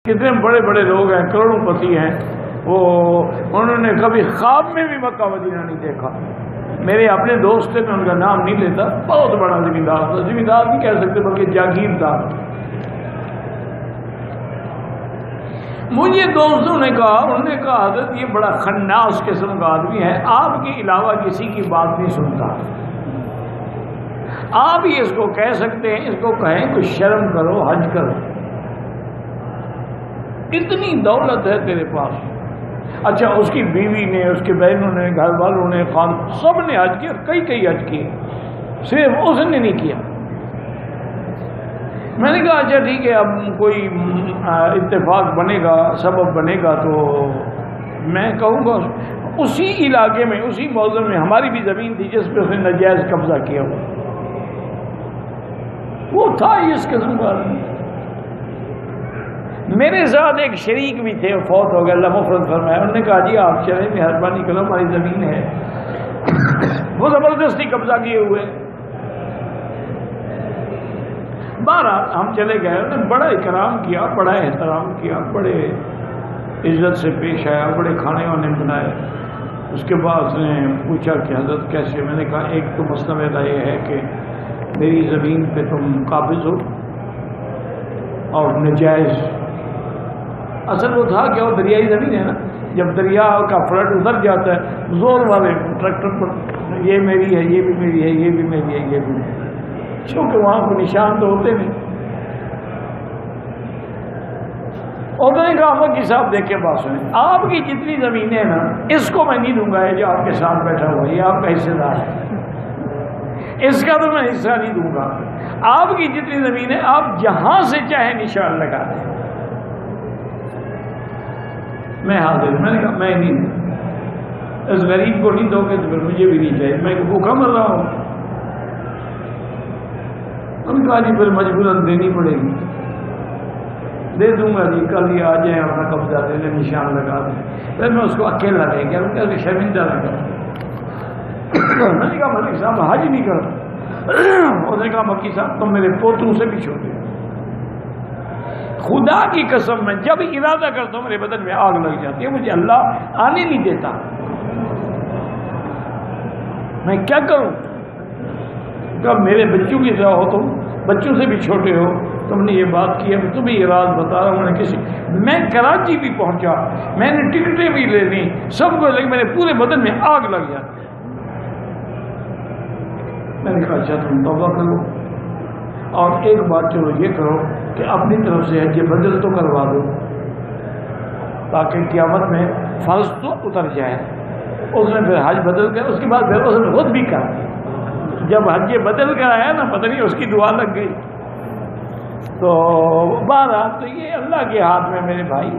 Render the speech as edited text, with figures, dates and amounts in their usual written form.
کتنے بڑے بڑے لوگ ہیں، کروڑوں پتی ہیں، انہوں نے کبھی خواب میں بھی مکہ مدینہ نہیں دیکھا۔ میرے اپنے دوست تھے، میں ان کا نام نہیں لیتا، بہت بڑا زمیندار تھا، زمیندار نہیں کہہ سکتے بلکہ جاگیردار۔ مجھے دوستوں نے کہا، انہوں نے کہا حضرت یہ بڑا خناس قسم کا آدمی ہے، آپ کے علاوہ کسی کی بات نہیں سنتا، آپ ہی اس کو کہہ سکتے ہیں، اس کو کہیں کچھ شرم کرو، حج کرو، اتنی دولت ہے تیرے پاس۔ اچھا، اس کی بیوی نے، اس کے بہنوں نے، گھر والوں نے، خان سب نے حج کیا، کئی حج کیے، صرف اس نے نہیں کیا۔ میں نے کہا اچھا ٹھیک ہے، اب کوئی اتفاق بنے گا، سبب بنے گا تو میں کہوں گا۔ اسی علاقے میں، اسی موضوع میں ہماری بھی زمین تھی جس پہ اس نے ناجائز قبضہ کیا ہوا، وہ تھا اس قسم کا۔ میرے ساتھ ایک شریک بھی تھے، فوت ہو گیا، اللہ مغفرت فرمائے۔ انہوں نے کہا جی آپ چلیں، مہربانی کرو، ہماری زمین ہے۔ وہ زبردستی قبضہ کیے ہوئے۔ بہرحال ہم چلے گئے، انہوں نے بڑا اکرام کیا، بڑا احترام کیا، بڑے عزت سے پیش آیا، بڑے کھانے وانے بنائے۔ اس کے بعد اس نے پوچھا کہ حضرت کیسے؟ میں نے کہا ایک تو مسئلہ میرا یہ ہے کہ میری زمین پہ تم قابض ہو اور نجائز۔ اصل وہ تھا کہ وہ دریائی زمین ہے نا، جب دریا کا فلڈ ادھر جاتا ہے، زور والے ٹریکٹر پر یہ میری ہے، یہ بھی میری ہے، یہ بھی میری ہے، یہ بھی میری ہے، چونکہ وہاں کو نشان تو ہوتے نہیں۔ اور میں نے کہا مکی صاحب دیکھیں بات سنیں، آپ کی جتنی زمینیں ہیں نا، اس کو میں نہیں دوں گا، یہ جو آپ کے ساتھ بیٹھا ہوا یہ آپ کا حصہ دار ہے، اس کا تو میں حصہ نہیں دوں گا۔ آپ کی جتنی زمینیں آپ جہاں سے چاہے نشان لگا دیں، میں حاضر۔ میں نے کہا میں نہیں دوں، اس غریب کو نہیں دو گے تو پھر مجھے بھی نہیں چاہیے، میں بھوکا مر رہا ہوں۔ ان کا جی پھر مجبوراً دینی پڑے گی، دے دوں گا جی، کل ہی آ جائیں اپنا قبضہ دے لیں، نشان لگا دیں۔ پھر میں اس کو اکیلا لے گیا، ان کا شرمندہ لگا۔ میں نے کہا ملک صاحب حج نہیں کرتا۔ اس نے کہا مکی صاحب تم میرے پوتوں سے بھی چھوٹے، خدا کی قسم میں جب ارادہ کرتا ہوں میرے بدن میں آگ لگ جاتی ہے، مجھے اللہ آنے نہیں دیتا، میں کیا کروں؟ جب میرے بچوں کی طرح ہو، تم بچوں سے بھی چھوٹے ہو، تم نے یہ بات کی ہے، میں تمہیں یہ راز بتا رہا ہوں۔ میں کراچی بھی پہنچا، میں نے ٹکٹیں بھی لے لی، سب کو لیکن میرے پورے بدن میں آگ لگ جاتی۔ میں نے کہا اچھا تم توبہ کرو، اور ایک بات چلو یہ کرو کہ اپنی طرف سے حج بدل تو کروا دو، تاکہ قیامت میں فرض تو اتر جائے۔ اس نے پھر حج بدل کر، اس کے بعد پھر اس نے خود بھی کہا، جب حج بدل کر آیا نا، پتہ نہیں اس کی دعا لگ گئی۔ تو بہرحال تو یہ اللہ کے ہاتھ میں میرے بھائی۔